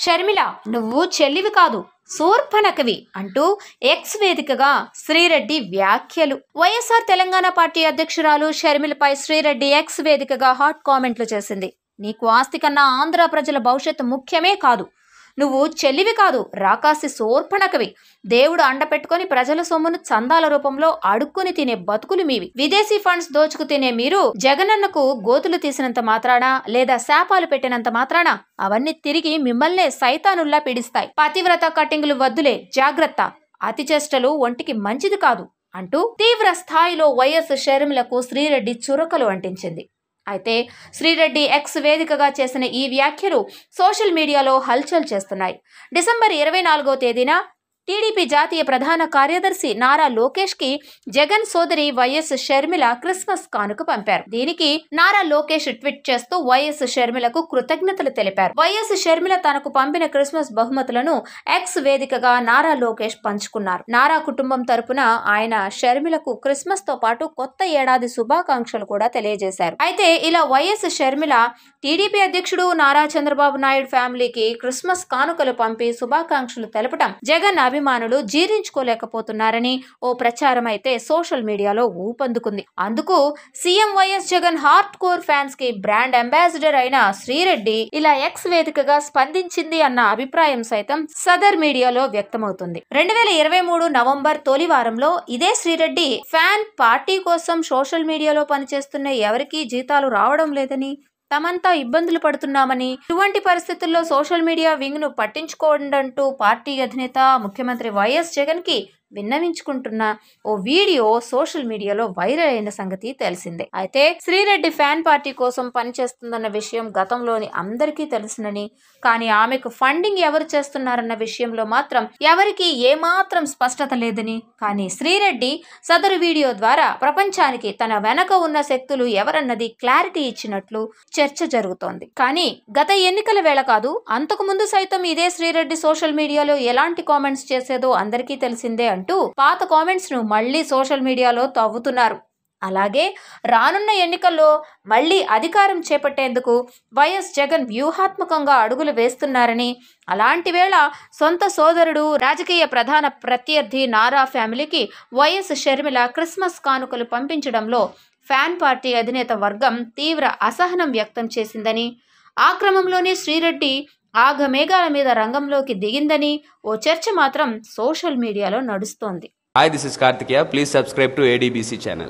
షర్మిల నువ్వు చెల్లివి కాదు శూర్పణఖవి అంటూ ఎక్స్ వేదికగా శ్రీరెడ్డి వ్యాఖ్యలు. వైఎస్ఆర్ తెలంగాణ పార్టీ అధ్యక్షురాలు షర్మిలపై శ్రీరెడ్డి ఎక్స్ వేదికగా హాట్ కామెంట్లు చేసింది. నీకు ఆస్తి కన్నా ఆంధ్ర ప్రజల భవిష్యత్తు ముఖ్యమే కాదు. నువ్వు చెల్లివి కాదు, రాకాసి శూర్పణఖవి. దేవుడు అండపెట్టుకుని ప్రజల సొమ్మును చందాల రూపంలో అడుక్కుని తినే బతుకులు మీవి. విదేశీ ఫండ్స్ దోచుకు తినే మీరు జగనన్నకు గోతులు తీసినంత మాత్రాన లేదా శాపాలు పెట్టినంత మాత్రాన అవన్నీ తిరిగి మిమ్మల్నే సైతానుల్లా పీడిస్తాయి. పతివ్రత కట్టింగులు వద్దులే, జాగ్రత్త. అతి చేష్టలు ఒంటికి మంచిది కాదు అంటూ తీవ్ర స్థాయిలో వైఎస్ షర్మిలకు శ్రీరెడ్డి చురకలు అంటించింది. అయితే శ్రీరెడ్డి ఎక్స్ వేదికగా చేసిన ఈ వ్యాఖ్యలు సోషల్ మీడియాలో హల్చల్ చేస్తున్నాయి. డిసెంబర్ 24వ తేదీన టీడీపీ జాతీయ ప్రధాన కార్యదర్శి నారా లోకేష్ కి జగన్ సోదరి వైఎస్ షర్మిల క్రిస్మస్ కానుక పంపారు. దీనికి నారా లోకేష్ ట్వీట్ చేస్తూ వైఎస్ షర్మిలకు కృతజ్ఞతలు తెలిపారు. వైఎస్ షర్మిల తనకు పంపిన క్రిస్మస్ బహుమతులను ఎక్స్ వేదికగా నారా లోకేష్ పంచుకున్నారు. నారా కుటుంబం తరపున ఆయన షర్మిలకు క్రిస్మస్ తో పాటు కొత్త ఏడాది శుభాకాంక్షలు కూడా తెలియజేశారు. అయితే ఇలా వైఎస్ షర్మిల టీడీపీ అధ్యక్షుడు నారా చంద్రబాబు నాయుడు ఫ్యామిలీకి క్రిస్మస్ కానుకలు పంపి శుభాకాంక్షలు తెలపడం జగన్ అభిమానులు జీర్ణించుకోలేకపోతున్నారని ఓ ప్రచారం అయితే సోషల్ మీడియాలో ఊపందుకుంది. అందుకు CM YS Jagan hard core fans కి బ్రాండ్ అంబాసిడర్ అయిన శ్రీరెడ్డి ఇలా ఎక్స్ వేదికగా స్పందించింది అన్న అభిప్రాయం సైతం సదర్ మీడియాలో వ్యక్తమవుతుంది. 2023 నవంబర్ తొలి వారంలో ఇదే శ్రీరెడ్డి ఫ్యాన్ పార్టీ కోసం సోషల్ మీడియాలో పనిచేస్తున్న ఎవరికీ జీతాలు రావడం లేదని, తమంతా ఇబ్బందులు పడుతున్నామని, ఇటువంటి పరిస్థితుల్లో సోషల్ మీడియా వింగ్ ను పట్టించుకోండంటూ పార్టీ అధినేత ముఖ్యమంత్రి వైఎస్ జగన్ కి విన్నవించుకుంటున్న ఓ వీడియో సోషల్ మీడియాలో వైరల్ అయిన సంగతి తెలిసిందే. అయితే శ్రీరెడ్డి ఫ్యాన్ పార్టీ కోసం పనిచేస్తుందన్న విషయం గతంలోని అందరికీ తెలిసినని, కానీ ఆమెకు ఫండింగ్ ఎవరు చేస్తున్నారన్న విషయంలో మాత్రం ఎవరికి ఏమాత్రం స్పష్టత లేదని, కానీ శ్రీరెడ్డి సదరు వీడియో ద్వారా ప్రపంచానికి తన వెనక ఉన్న శక్తులు ఎవరన్నది క్లారిటీ ఇచ్చినట్లు చర్చ జరుగుతోంది. కానీ గత ఎన్నికల వేళ కాదు, అంతకు ముందు సైతం ఇదే శ్రీరెడ్డి సోషల్ మీడియాలో ఎలాంటి కామెంట్స్ చేసేదో అందరికీ తెలిసిందే అంటూ పాత కామెంట్స్ ను మళ్లీ సోషల్ మీడియాలో తవ్వుతున్నారు. అలాగే రానున్న ఎన్నికల్లో మళ్లీ అధికారం చేపట్టేందుకు వైఎస్ జగన్ వ్యూహాత్మకంగా అడుగులు వేస్తున్నారని, అలాంటి వేళ సొంత సోదరుడు రాజకీయ ప్రధాన ప్రత్యర్థి నారా ఫ్యామిలీకి వైఎస్ షర్మిల క్రిస్మస్ కానుకలు పంపించడంలో ఫ్యాన్ పార్టీ అధినేత వర్గం తీవ్ర అసహనం వ్యక్తం చేసిందని, ఆ క్రమంలోనే శ్రీరెడ్డి ఆగమేఘాల మీద రంగంలోకి దిగిందని ఓ చర్చ మాత్రం సోషల్ మీడియాలో నడుస్తోంది. Hi, this is Karthikeya. Please subscribe to ADBC channel.